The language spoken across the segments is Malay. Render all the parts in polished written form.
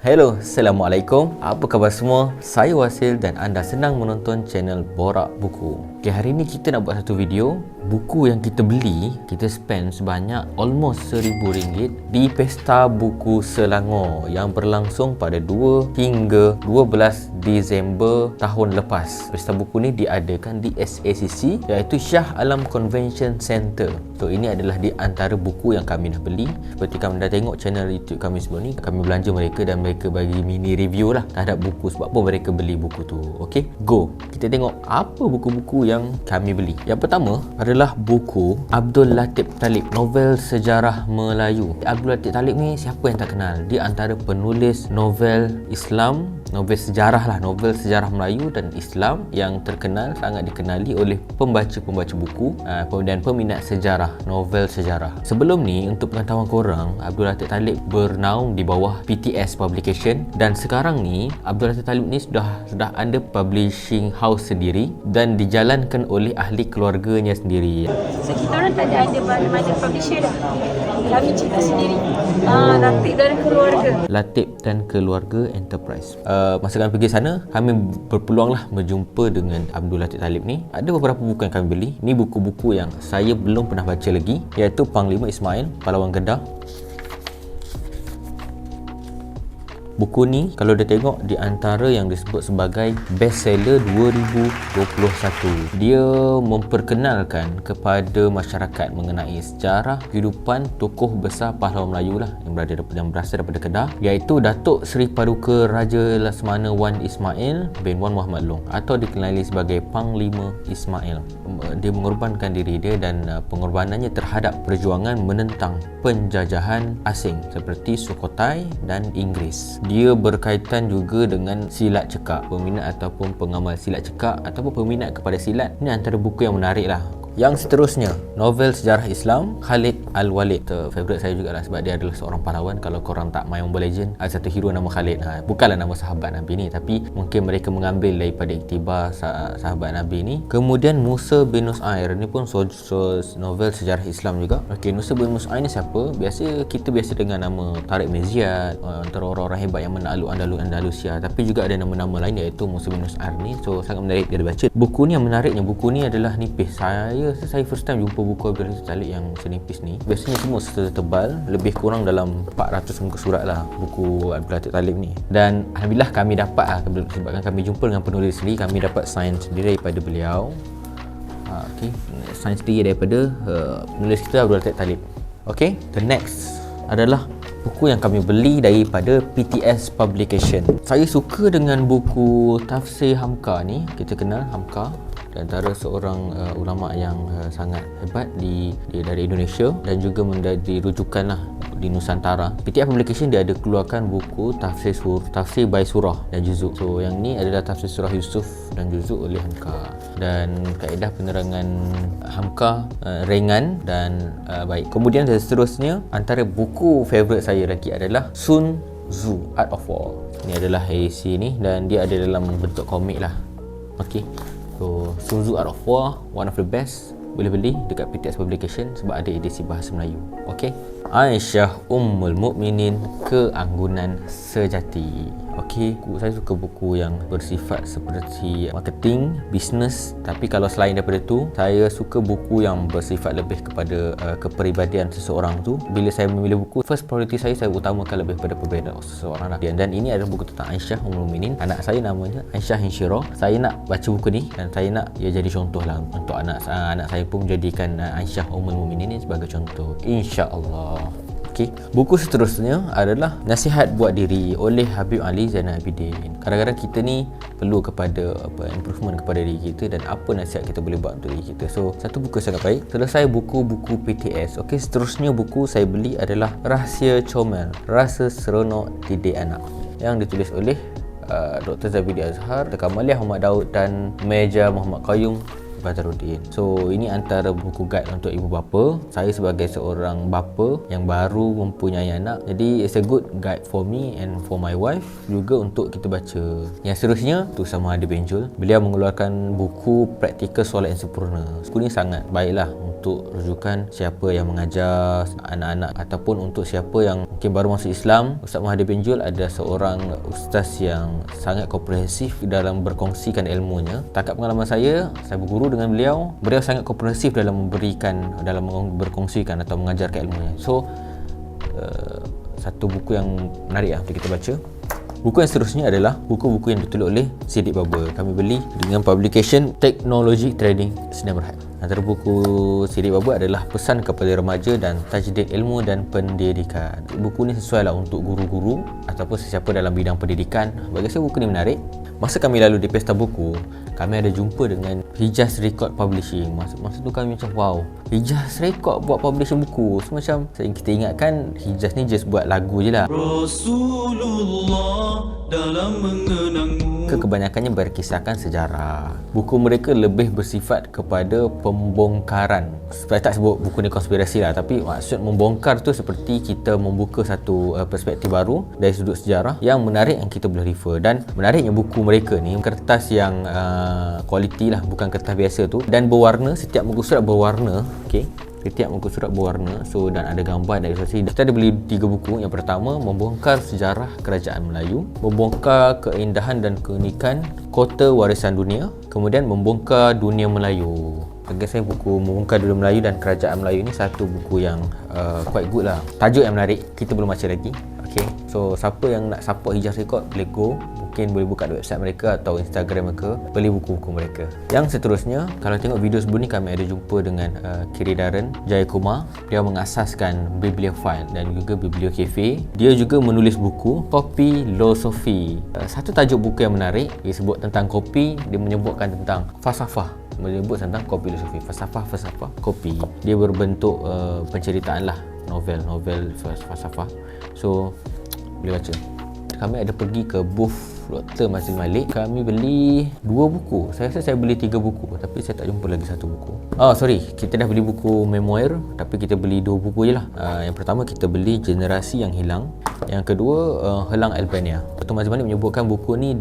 Hello, Assalamualaikum. Apa khabar semua? Saya Wasil dan anda sedang menonton channel Borak Buku. Okay, hari ni kita nak buat satu video. Buku yang kita beli, kita spend sebanyak almost RM1,000 di Pesta Buku Selangor yang berlangsung pada 2 hingga 12 Disember tahun lepas. Pesta buku ni diadakan di SACC, iaitu Shah Alam Convention Center. So ini adalah di antara buku yang kami dah beli. Seperti kami dah tengok channel YouTube kami sebelum ni, kami belanja mereka dan mereka bagi mini review lah terhadap buku, sebab apa mereka beli buku tu. Okay, go. Kita tengok apa buku-buku yang kami beli. Yang pertama adalah buku Abdul Latif Talib, novel sejarah Melayu. Abdul Latif Talib ni siapa yang tak kenal? Dia antara penulis novel Islam, novel sejarah lah, novel sejarah Melayu dan Islam yang terkenal, sangat dikenali oleh pembaca-pembaca buku dan peminat sejarah, novel sejarah. Sebelum ni, untuk pengetahuan korang, Abdul Latif Talib bernaung di bawah PTS Publication, dan sekarang ni Abdul Latif Talib ni sudah ada publishing house sendiri dan dijalankan oleh ahli keluarganya sendiri. So kita orang tak ada mana-mana publisher dah. Kami cipta sendiri. Latif dan keluarga. Latif dan Keluarga Enterprise. Masa kami pergi sana, kami berpeluanglah berjumpa dengan Abdul Latif Talib ni. Ada beberapa buku yang kami beli. Ni buku-buku yang saya belum pernah baca lagi, iaitu Panglima Ismail, Pahlawan Kedah. Buku ni kalau dia tengok di antara yang disebut sebagai bestseller 2021. Dia memperkenalkan kepada masyarakat mengenai sejarah kehidupan tokoh besar pahlawan Melayu lah yang berasal daripada Kedah, iaitu Datuk Seri Paduka Raja Laksamana Wan Ismail bin Wan Muhammad Long, atau dikenali sebagai Panglima Ismail. Dia mengorbankan diri dia dan pengorbanannya terhadap perjuangan menentang penjajahan asing seperti Sukhothai dan Inggeris. Dia berkaitan juga dengan silat cekak. Peminat ataupun pengamal silat cekak ataupun peminat kepada silat, ini antara buku yang menarik lah. Yang seterusnya, novel sejarah Islam Khalid Al-Walid. Favourite saya jugalah sebab dia adalah seorang pahlawan. Kalau korang tak main Mobile Legend, ada satu hero nama Khalid. Bukanlah nama sahabat Nabi ni, tapi mungkin mereka mengambil daripada iktibar sahabat Nabi ni. Kemudian Musa bin Nus'air, ni pun novel sejarah Islam juga. Okey, Musa bin Nus'air ni siapa? Kita biasa dengar nama Tariq Meziad, antara orang-orang hebat yang menakluk Andalusia, tapi juga ada nama-nama lain iaitu Musa bin Nus'air ni. So sangat menarik dia dibaca. Buku ni yang menariknya, buku ni adalah nipis. Saya first time jumpa buku Abdul Latif Talib yang senipis ni. Biasanya semua setebal, lebih kurang dalam 400 muka surat lah buku Abdul Latif Talib ni. Dan alhamdulillah kami dapat lah, sebabkan kami jumpa dengan penulis sendiri, kami dapat sign sendiri daripada beliau. Okay, sign sendiri daripada penulis kita Abdul Latif Talib. Okay, the next adalah buku yang kami beli daripada PTS Publication. Saya suka dengan buku Tafsir Hamka ni. Kita kenal Hamka, antara seorang ulama yang sangat hebat dari Indonesia dan juga menjadi rujukan lah di Nusantara. PTS Publication dia ada keluarkan buku Tafsir by Surah dan Juzuk. So yang ni adalah Tafsir Surah Yusuf dan Juzuk oleh Hamka, dan kaedah penerangan Hamka ringan dan baik. Kemudian seterusnya, antara buku favourite saya lagi adalah Sun Tzu Art of War. Ini adalah edisi ni dan dia ada dalam bentuk komik lah. Okey. So Sun Tzu Art of War, one of the best. Boleh beli dekat PTS Publication sebab ada edisi bahasa Melayu. Okey. Aisyah Ummul Mukminin, Keanggunan Sejati. Okey, saya suka buku yang bersifat seperti marketing, bisnes, tapi kalau selain daripada tu, saya suka buku yang bersifat lebih kepada kepribadian seseorang tu. Bila saya memilih buku, first priority saya utamakan lebih pada perbezaan seseorang lah. Dan ini adalah buku tentang Aisyah Ummul Mukminin. Anak saya namanya Aisyah Hinsyirah. Saya nak baca buku ni dan saya nak ia jadi contoh lah untuk anak saya pun menjadikan Aisyah Ummul Mukminin ni sebagai contoh, insya-Allah. Okay. Buku seterusnya adalah Nasihat Buat Diri oleh Habib Ali Zainal Abidin. Kadang-kadang kita ni perlu kepada improvement kepada diri kita dan apa nasihat kita boleh buat untuk diri kita. So satu buku sangat baik. Selesai buku-buku PTS. Okey, seterusnya buku saya beli adalah Rahsia Comel, Rasa Seronok Didik Anak, yang ditulis oleh Dr. Zabidi Azhar, Kamaliah Muhammad Daud dan Meja Muhammad Qayyum Badruddin. So ini antara buku guide untuk ibu bapa. Saya sebagai seorang bapa yang baru mempunyai anak, jadi it's a good guide for me and for my wife juga untuk kita baca. Yang seterusnya tu sama ada Benjol. Beliau mengeluarkan buku Praktikal Solat yang Sempurna. Buku ni sangat baiklah untuk rujukan siapa yang mengajar anak-anak ataupun untuk siapa yang mungkin baru masuk Islam. Ustaz Mahathir bin Jul ada seorang ustaz yang sangat komprehensif dalam berkongsikan ilmunya. Takat pengalaman saya berguru dengan beliau. Beliau sangat komprehensif dalam berkongsikan atau mengajarkan ilmunya. So satu buku yang menarik untuk kita baca. Buku yang seterusnya adalah buku-buku yang ditulis oleh Siddiq Baba. Kami beli dengan publication Technology Trading Sdn Bhd. Antara buku Siddiq Baba adalah Pesan kepada Remaja dan Tajdid Ilmu dan Pendidikan. Buku ni sesuai lah untuk guru-guru ataupun sesiapa dalam bidang pendidikan. Bagi saya buku ni menarik. Masa kami lalu di pesta buku, kami ada jumpa dengan Hijaz Record Publishing. Masa tu kami macam wow, Hijaz Record buat publishing buku. So macam kita ingatkan Hijaz ni just buat lagu je lah. Rasulullah dalam mengenangmu. Kebanyakannya berkisahkan sejarah. Buku mereka lebih bersifat kepada pembongkaran. Saya tak sebut buku ni konspirasi lah, tapi maksud membongkar tu seperti kita membuka satu perspektif baru dari sudut sejarah yang menarik yang kita boleh refer. Dan menariknya buku mereka ni kertas yang kualiti lah, bukan kertas biasa tu, dan berwarna. Setiap muka surat berwarna. Okay, setiap muka surat berwarna. So dan ada gambar dan ilustrasi. Kita ada beli 3 buku. Yang pertama, Membongkar Sejarah Kerajaan Melayu, Membongkar Keindahan dan Keunikan Kota Warisan Dunia, kemudian Membongkar Dunia Melayu. Bagi saya buku Membongkar Dunia Melayu dan Kerajaan Melayu ni satu buku yang quite good lah. Tajuk yang menarik, kita belum baca lagi. Okay, so siapa yang nak support Hijaz Record boleh go, mungkin boleh buka website mereka atau Instagram mereka, beli buku-buku mereka. Yang seterusnya, kalau tengok video sebelum ni kami ada jumpa dengan Kiridaren Jayakumar. Dia mengasaskan Bibliophile dan juga Biblio Cafe. Dia juga menulis buku Kopi Losofi. Satu tajuk buku yang menarik, dia sebut tentang kopi. Dia menyebutkan tentang falsafah, menyebut tentang kopi filosofi, falsafah kopi. Dia berbentuk penceritaan lah, novel falsafah. So boleh baca. Kami ada pergi ke booth Dr. Mazil Malik. Kami beli 2 buku. Saya rasa saya beli 3 buku, tapi saya tak jumpa lagi satu buku. Kita dah beli buku memoir, tapi kita beli 2 buku je lah. Yang pertama kita beli Generasi Yang Hilang. Yang kedua Helang Albania. Dr. Mazil Malik menyebutkan buku ni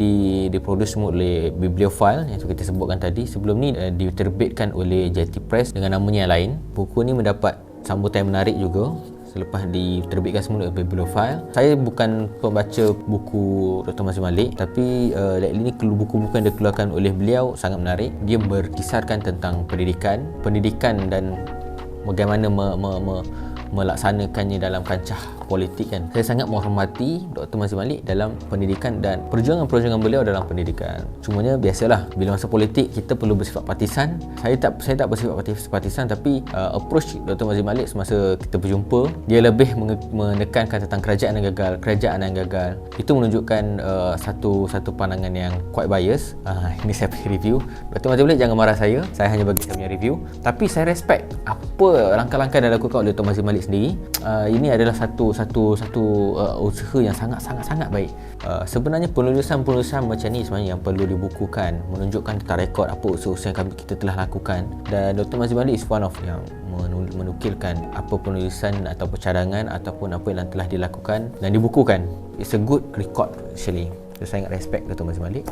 diproduce semua oleh Bibliophile yang kita sebutkan tadi. Sebelum ni diterbitkan oleh Jati Press dengan namanya yang lain. Buku ni mendapat sambutan yang menarik juga selepas diterbitkan semula oleh Bibliophile. Saya bukan pembaca buku Dr. Mazil Malik, tapi lately ni buku-buku yang dikeluarkan oleh beliau sangat menarik. Dia berkisarkan tentang pendidikan dan bagaimana melaksanakannya dalam kancah politik kan. Saya sangat menghormati Dr. Mazil Malik dalam pendidikan dan perjuangan-perjuangan beliau dalam pendidikan. Cumanya biasalah, bila masa politik kita perlu bersifat partisan. Saya tak bersifat partisan, tapi approach Dr. Mazil Malik semasa kita berjumpa, dia lebih menekankan tentang kerajaan yang gagal. Itu menunjukkan satu pandangan yang quite bias. Ini saya pergi review. Dr. Mazil Malik jangan marah saya hanya bagi saya punya review, tapi saya respect apa langkah-langkah yang dilakukan oleh Dr. Mazil Malik sendiri. Ini adalah satu usaha yang sangat baik. Sebenarnya penulisan macam ni sebenarnya yang perlu dibukukan, menunjukkan tentang rekod apa usaha-usaha yang kita telah lakukan. Dan Dr. Mazil Malik is one of yang menukilkan apa penulisan atau cadangan ataupun apa yang telah dilakukan dan dibukukan. It's a good record actually. So, saya sangat respect Dr. Mazil Malik.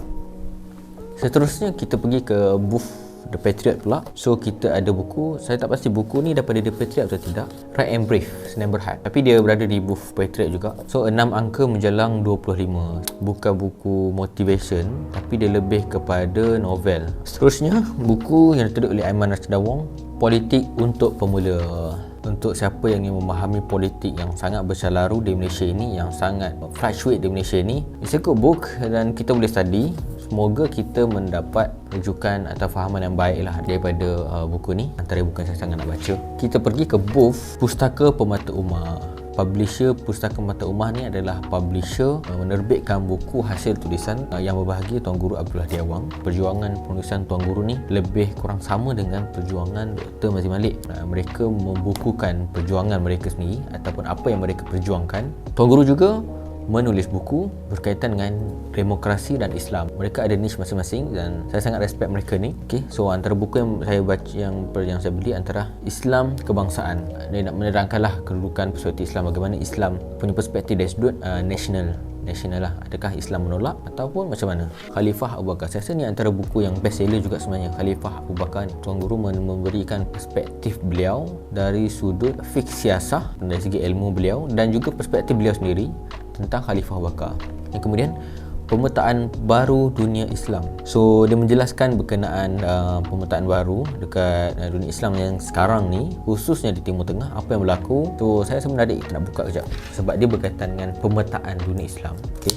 Seterusnya kita pergi ke booth The Patriot pula. So kita ada buku, saya tak pasti buku ni daripada The Patriot atau tidak, Write and Brief Sdn Bhd, tapi dia berada di booth Patriot juga. So 6 angka menjelang 25. Bukan buku motivation, tapi dia lebih kepada novel. Seterusnya buku yang ditulis oleh Aiman Rashida Wong, Politik untuk Pemula. Untuk siapa yang ingin memahami politik yang sangat bersalaru di Malaysia ini, yang sangat fluctuate di Malaysia ini, it's a good book dan kita boleh study. Semoga kita mendapat rujukan atau fahaman yang baik lah daripada buku ni. Antara buku yang saya sangat nak baca. Kita pergi ke booth Pustaka Permata Umar. Publisher Pustaka Permata Umar ni adalah publisher menerbitkan buku hasil tulisan Yang Berbahagia Tuan Guru Abdullah Diawang. Perjuangan penulisan Tuan Guru ni lebih kurang sama dengan perjuangan Dr. Mazil Malik. Mereka membukukan perjuangan mereka sendiri ataupun apa yang mereka perjuangkan. Tuan Guru juga menulis buku berkaitan dengan demokrasi dan Islam. Mereka ada niche masing-masing dan saya sangat respect mereka ni. Okay, so antara buku yang saya baca, yang saya beli antara Islam Kebangsaan. Dia nak menerangkanlah kedudukan perspektif Islam, bagaimana Islam punya perspektif dari sudut national lah, adakah Islam menolak ataupun macam mana. Khalifah Abu Bakar, saya rasa ni antara buku yang best seller juga sebenarnya. Khalifah Abu Bakar, Tuan Guru memberikan perspektif beliau dari sudut fiqh siasah, dari segi ilmu beliau dan juga perspektif beliau sendiri tentang Khalifah Abu Bakar. Yang kemudian pemetaan baru dunia Islam. So dia menjelaskan berkenaan pemetaan baru dekat dunia Islam yang sekarang ni, khususnya di Timur Tengah, apa yang berlaku. So saya rasa menarik, kita nak buka kejap sebab dia berkaitan dengan pemetaan dunia Islam. Okay.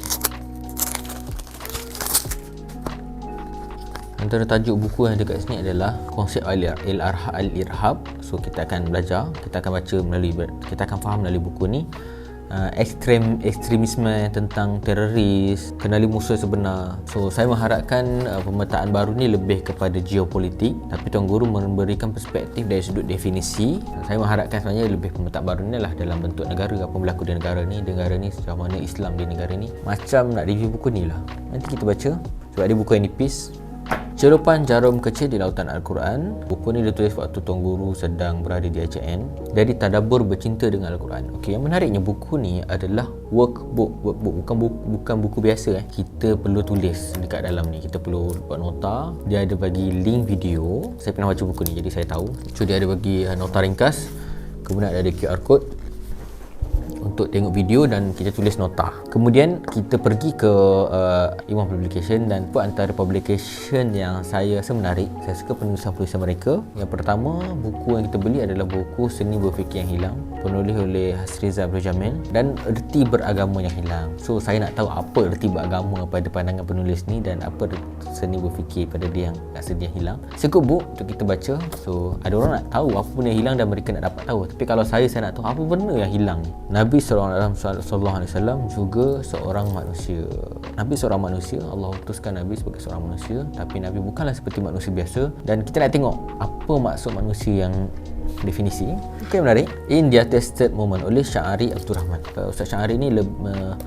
Antara tajuk buku yang dekat sini adalah konsep al-irhab. So kita akan belajar, kita akan baca kita akan faham melalui buku ni ekstremisme, tentang teroris, kenali musuh sebenar. So saya mengharapkan pemetaan baru ni lebih kepada geopolitik, tapi Tuan Guru memberikan perspektif dari sudut definisi. Saya mengharapkan sebenarnya lebih pemetaan baru ni lah dalam bentuk negara, apa berlaku di negara ni sejauh mana Islam di negara ni. Macam nak review buku ni lah, nanti kita baca sebab dia buku yang nipis. Celupan Jarum Kecil di Lautan Al-Quran. Buku ni ditulis waktu Tuan Guru sedang berada di AJN. Dari tadabbur bercinta dengan Al-Quran. Okey, yang menariknya buku ni adalah workbook, bukan buku biasa. Kita perlu tulis dekat dalam ni. Kita perlu buat nota. Dia ada bagi link video. Saya pernah baca buku ni jadi saya tahu. So dia ada bagi nota ringkas. Kemudian ada QR code untuk tengok video dan kita tulis nota. Kemudian kita pergi ke Imam Publication, dan antara publication yang saya rasa menarik, saya suka penulisan-penulisan mereka. Yang pertama, buku yang kita beli adalah buku Seni Berfikir Yang Hilang, penulis oleh Hasriza Abdul Jamil, dan Erti Beragama Yang Hilang. So saya nak tahu apa erti beragama pada pandangan penulis ni dan apa seni berfikir pada dia yang rasa dia hilang. Cukup book untuk kita baca. So ada orang nak tahu apa benda yang hilang dan mereka nak dapat tahu. Tapi kalau saya nak tahu apa benda yang hilang ni. Nabi sallallahu alaihi wasallam juga seorang manusia. Nabi seorang manusia, Allah utuskan Nabi sebagai seorang manusia, tapi Nabi bukanlah seperti manusia biasa. Dan kita nak tengok apa maksud manusia yang definisi. Okey, menarik. In the Attested Moment oleh Syahari Abdul Rahman. Ustaz Syahari ni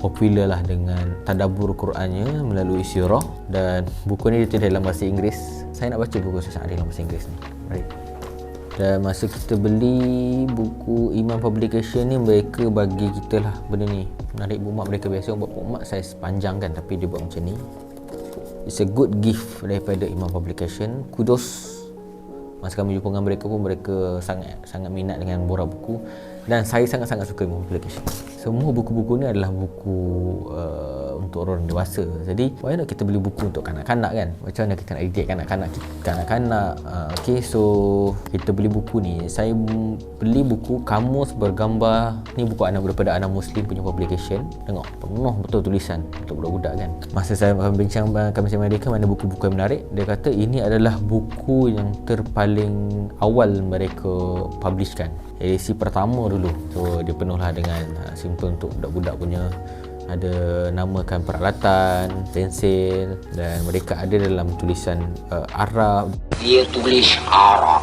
popular lah dengan tadabbur Qurannya melalui sirah, dan buku ni ditulis dalam bahasa Inggeris. Saya nak baca buku Ustaz Syahari dalam bahasa Inggeris ni. Baik. Dan masa kita beli buku Imam Publication ni, mereka bagi kita lah benda ni. Menarik bumak mereka biasa buat bumak saiz panjang kan, tapi dia buat macam ni. It's a good gift daripada Imam Publication. Kudos. Masa kami jumpa dengan mereka pun, mereka sangat minat dengan borang buku, dan saya sangat-sangat suka Imam Publication. Semua buku-buku ni adalah buku untuk orang dewasa. Jadi why not kita beli buku untuk kanak-kanak kan? Macam mana kita nak didik kanak-kanak? Okay, so kita beli buku ni. Saya beli buku Kamus Bergambar. Ni buku anak daripada anak Muslim punya publication. Tengok, penuh betul tulisan untuk budak-budak kan. Masa saya bincang kami sama mereka mana buku-buku yang menarik, dia kata ini adalah buku yang terpaling awal mereka publishkan, edisi pertama dulu. So dia penuhlah dengan simple untuk budak-budak punya. Ada namakan peralatan, pensil, dan mereka ada dalam tulisan Arab. Dia tulis Arab.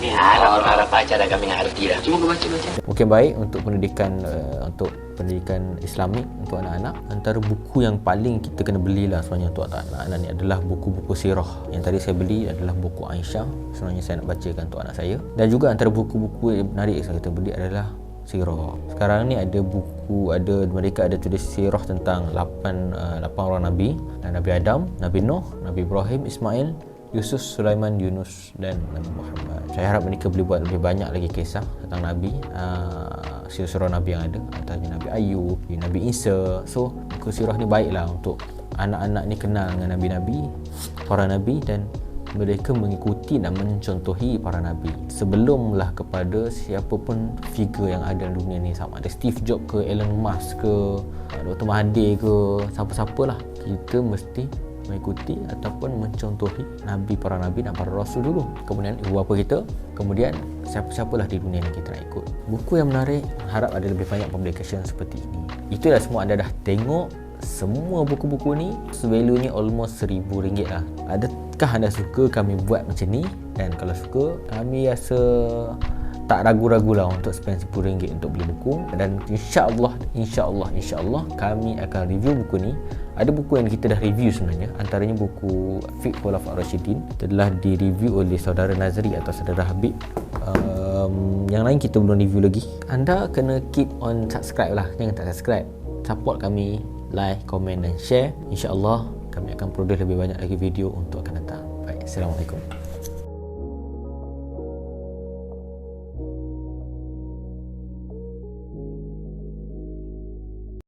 Ni Arab aja dah kami ngerti dah. Cuma baca. Mungkin baik untuk pendidikan Islamik untuk anak-anak. Antara buku yang paling kita kena belilah sebenarnya untuk anak-anak ni adalah buku-buku sirah. Yang tadi saya beli adalah buku Aisyah. Sebenarnya saya nak bacakan untuk anak saya. Dan juga antara buku-buku yang menarik yang kita beli adalah sirah. Sekarang ni ada buku, mereka ada tulis sirah tentang 8 orang Nabi. Nabi Adam, Nabi Nuh, Nabi Ibrahim, Ismail, Yusuf, Sulaiman, Yunus dan Nabi Muhammad. Saya harap mereka boleh buat lebih banyak lagi kisah tentang Nabi, sirah Nabi yang ada, antaranya Nabi Ayub, Nabi Isa. So buku sirah ni baiklah untuk anak-anak ni kenal dengan Nabi-Nabi, para Nabi, dan mereka mengikuti dan mencontohi para Nabi sebelumlah kepada siapa pun figure yang ada dalam dunia ni, sama ada Steve Jobs ke, Elon Musk ke, Dr. Mahathir ke, siapa-siapalah. Kita mesti mengikuti ataupun mencontohi para Nabi dan para Rasul dulu, kemudian ibu bapa kita, kemudian siapa-siapalah di dunia ni kita nak ikut. Buku yang menarik, harap ada lebih banyak publication seperti ini. Itulah semua anda dah tengok. Semua buku-buku ni value-nya almost RM1,000 lah. Adakah anda suka kami buat macam ni? Dan kalau suka, kami rasa tak ragu-ragu lah untuk spend RM10 untuk beli buku. Dan insya-Allah kami akan review buku ni. Ada buku yang kita dah review sebenarnya, antaranya buku Fiqh Khulafaur Rasyidin, telah direview oleh saudara Nazri atau saudara Habib. Yang lain kita belum review lagi. Anda kena keep on subscribe lah, jangan tak subscribe. Support kami, like, komen dan share. InsyaAllah kami akan produce lebih banyak lagi video untuk akan datang. Baik, Assalamualaikum.